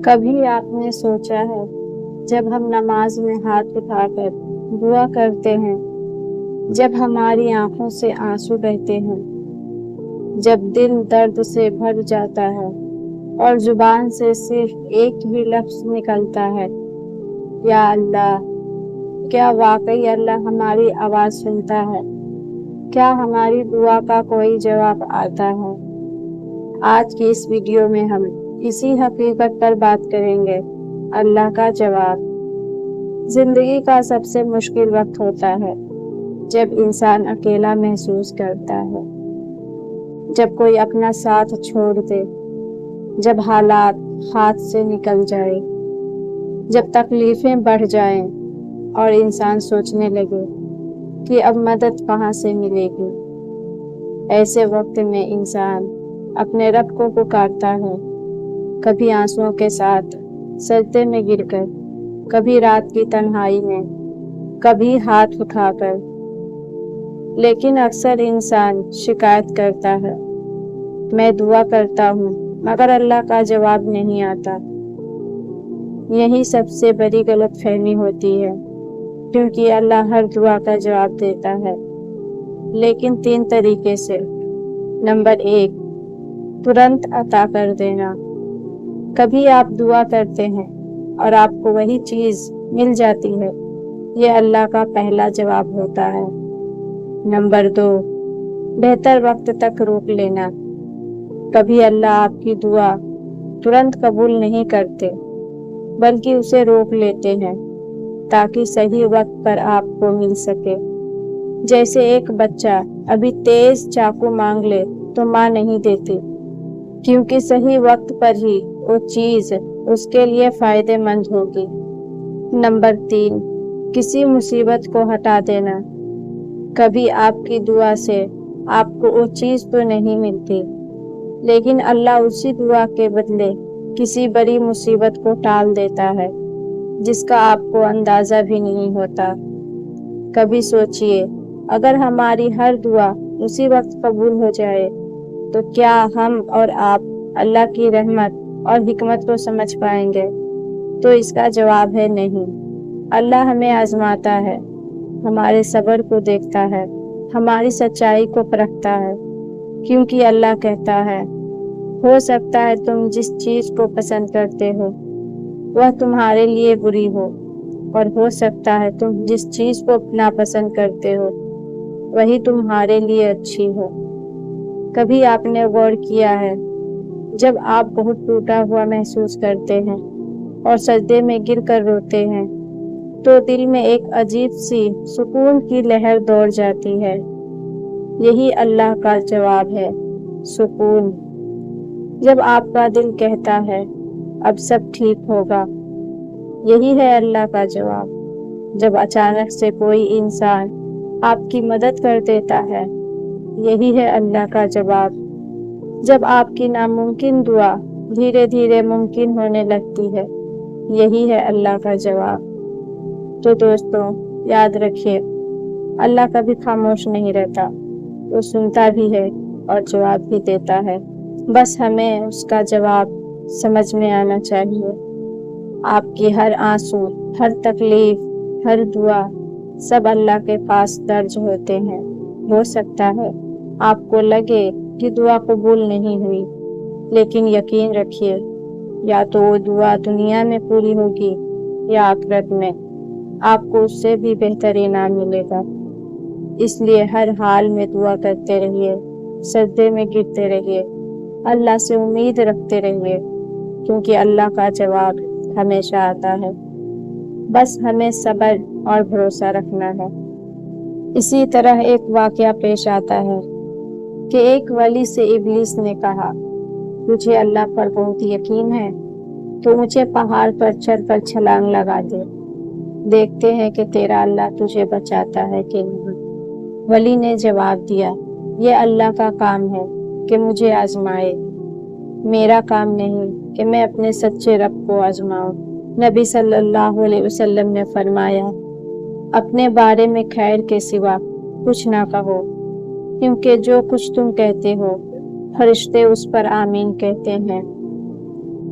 کبھی آپ نے سوچا ہے جب ہم نماز میں ہاتھ اٹھا کر دعا کرتے ہیں، جب ہماری آنکھوں سے آنسو بہتے ہیں، جب دل درد سے بھر جاتا ہے اور زبان سے صرف ایک ہی لفظ نکلتا ہے، یا اللہ، کیا واقعی اللہ ہماری آواز سنتا ہے؟ کیا ہماری دعا کا کوئی جواب آتا ہے؟ آج کی اس ویڈیو میں ہم اسی حقیقت پر بات کریں گے، اللہ کا جواب۔ زندگی کا سب سے مشکل وقت ہوتا ہے جب انسان اکیلا محسوس کرتا ہے، جب کوئی اپنا ساتھ چھوڑ دے، جب حالات ہاتھ سے نکل جائے، جب تکلیفیں بڑھ جائیں اور انسان سوچنے لگے کہ اب مدد کہاں سے ملے گی۔ ایسے وقت میں انسان اپنے رب کو پکارتا ہے، کبھی آنسوؤں کے ساتھ سجدے میں گر کر، کبھی رات کی تنہائی میں، کبھی ہاتھ اٹھا کر۔ لیکن اکثر انسان شکایت کرتا ہے، میں دعا کرتا ہوں مگر اللہ کا جواب نہیں آتا۔ یہی سب سے بڑی غلط فہمی ہوتی ہے، کیونکہ اللہ ہر دعا کا جواب دیتا ہے، لیکن 3 طریقے سے۔ نمبر 1، ترنت عطا کر دینا۔ کبھی آپ دعا کرتے ہیں اور آپ کو وہی چیز مل جاتی ہے، یہ اللہ کا پہلا جواب ہوتا ہے۔ نمبر 2، بہتر وقت تک روک لینا۔ کبھی اللہ آپ کی دعا ترنت قبول نہیں کرتے، بلکہ اسے روک لیتے ہیں تاکہ صحیح وقت پر آپ کو مل سکے۔ جیسے ایک بچہ ابھی تیز چاقو مانگ لے تو ماں نہیں دیتی، کیونکہ صحیح وقت پر ہی وہ چیز اس کے لیے فائدہ مند ہوگی۔ نمبر 3، کسی مصیبت کو ہٹا دینا۔ کبھی آپ کی دعا سے آپ کو وہ چیز تو نہیں ملتی، لیکن اللہ اسی دعا کے بدلے کسی بڑی مصیبت کو ٹال دیتا ہے، جس کا آپ کو اندازہ بھی نہیں ہوتا۔ کبھی سوچئے، اگر ہماری ہر دعا اسی وقت قبول ہو جائے تو کیا ہم اور آپ اللہ کی رحمت اور حکمت کو سمجھ پائیں گے؟ تو اس کا جواب ہے نہیں۔ اللہ ہمیں آزماتا ہے، ہمارے صبر کو دیکھتا ہے، ہماری سچائی کو پرکھتا ہے، کیونکہ اللہ کہتا ہے، ہو سکتا ہے تم جس چیز کو پسند کرتے ہو وہ تمہارے لیے بری ہو، اور ہو سکتا ہے تم جس چیز کو ناپسند کرتے ہو وہی تمہارے لیے اچھی ہو۔ کبھی آپ نے غور کیا ہے، جب آپ بہت ٹوٹا ہوا محسوس کرتے ہیں اور سجدے میں گر کر روتے ہیں تو دل میں ایک عجیب سی سکون کی لہر دوڑ جاتی ہے؟ یہی اللہ کا جواب ہے، سکون۔ جب آپ کا دل کہتا ہے اب سب ٹھیک ہوگا، یہی ہے اللہ کا جواب۔ جب اچانک سے کوئی انسان آپ کی مدد کر دیتا ہے، یہی ہے اللہ کا جواب۔ جب آپ کی ناممکن دعا دھیرے دھیرے ممکن ہونے لگتی ہے، یہی ہے اللہ کا جواب۔ تو دوستوں، یاد رکھیے، اللہ کبھی خاموش نہیں رہتا، وہ سنتا بھی ہے اور جواب بھی دیتا ہے، بس ہمیں اس کا جواب سمجھ میں آنا چاہیے۔ آپ کی ہر آنسو، ہر تکلیف، ہر دعا، سب اللہ کے پاس درج ہوتے ہیں۔ ہو سکتا ہے آپ کو لگے کہ دعا قبول نہیں ہوئی، لیکن یقین رکھیے، یا تو وہ دعا دنیا میں پوری ہوگی یا آخرت میں آپ کو اس سے بھی بہتر انعام ملے گا۔ اس لیے ہر حال میں دعا کرتے رہیے، سجدے میں گرتے رہیے، اللہ سے امید رکھتے رہیے، کیونکہ اللہ کا جواب ہمیشہ آتا ہے، بس ہمیں صبر اور بھروسہ رکھنا ہے۔ اسی طرح ایک واقعہ پیش آتا ہے کہ ایک ولی سے ابلیس نے کہا، تجھے اللہ پر بہت یقین ہے تو مجھے پہاڑ پر چڑھ کر چھلانگ لگا دے، دیکھتے ہیں کہ تیرا اللہ تجھے بچاتا ہے کہ نہیں۔ ولی نے جواب دیا، یہ اللہ کا کام ہے کہ مجھے آزمائے، میرا کام نہیں کہ میں اپنے سچے رب کو آزماؤں۔ نبی صلی اللہ علیہ وسلم نے فرمایا، اپنے بارے میں خیر کے سوا کچھ نہ کہو، کیونکہ جو کچھ تم کہتے ہو فرشتے اس پر آمین کہتے ہیں۔